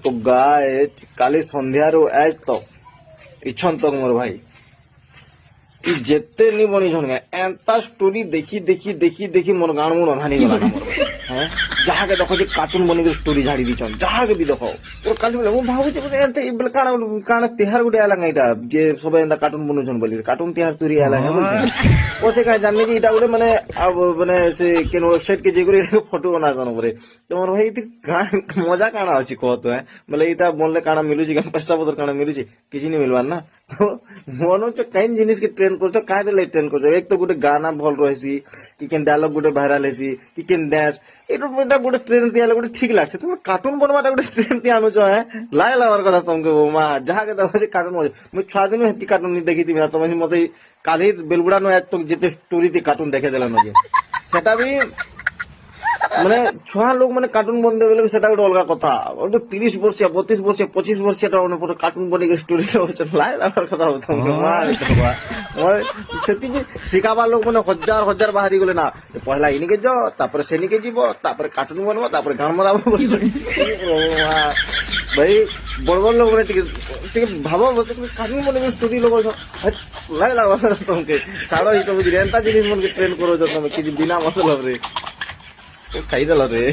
তো গায়ে কালি সন্ধ্যাରୁ আজ তো ইচ্ছন তক মোর ভাই ই যেতে নি বনি ঝনগা এন্তা স্টোরি দেখি দেখি দেখি দেখি মোর গান মুন অধানি গলা না মোর হ্যাঁ যাহাকে দেখো যে কার্টুন বনি স্টোরি ঝাড়ি দিছন যাহাকে বি দেখো ওর কালি বলে ମୁଁ ଭାବୁଛି ଏନ୍ତା ବେଲେ କାଣା ତିହାର ଗୋଟେ ଆଲା ଏଇଟା ଯେ ସବେ ଏନ୍ତା କାର୍ଟୁନ ବନଉଛନ୍ ବୋଲି କାର୍ଟୁନ ତିହାର ତୁରି ଆଲା ବୋଲছে ও সে কাজ জানি যে এটা ଗୋଟେ মানে মানে সে কেন ওয়েবসাইট কে যে করে ফটো বানাছন উপরে তোমার ভাই এটি মজা কাଣା ଅଛି কহ তো হ্যাঁ বলে এটা বললে কাଣା মিলুଛି কেন পয়সা পত্র কাଣା মিলুଛି କିଛି নি মিলবার না তো মনে হচ্ছে কাইন জিনিস কে ট্রেন করছো কাই দেলে ট্রেন করছো এক তো গোটে গানা ভাল রহেছি কি কেন ডায়লগ গোটে ভাইরাল হেছি কি কেন ড্যান্স এটা গোটে ট্রেন দিয়ালে গোটে ঠিক লাগছে তুমি কার্টুন বনবাটা গোটে ট্রেন দিয়ে আনুছ হ্যাঁ লাই লাগার কথা তোমাকে মা যাহাকে দেখো যে কার্টুন মুই ছুয়া দিন হেতি কার্টুন দেখিথিবি না তুমি মতে কালির বেলগুড়া নো এক তো যেতে স্টোরিতে কার্টুন দেখে দেলানো যে সেটা বি মানে ছুয়া লোক মানে কার্টুন বনতে বলে সেটা গোটে অলগা কথা 30 বর্ষিয়া 32 বর্ষিয়া 25 বর্ষিয়া মানে পুরো কার্টুন বনি স্টোরি লাই লাগার কথা তোমাকে মা সেটি শিখাবার লোক মানে হাজার হাজার বাহারি গলে না পহলা ইনিকে যাও তারপরে সেনিকে যাব তারপরে কার্টুন বনবো তারপরে গান মারাবো ভাই বড় বড় লোক মানে ଟିକେ ভাবো কার্টুন বনি স্টোরি লোক লাই লাগার কথা তোমাকে ছাড়ো এই তুমি এন্তা জিনিস মনকে ট্রেন করো তুমি কিছু বিনা মতলব রে খাইদেল রে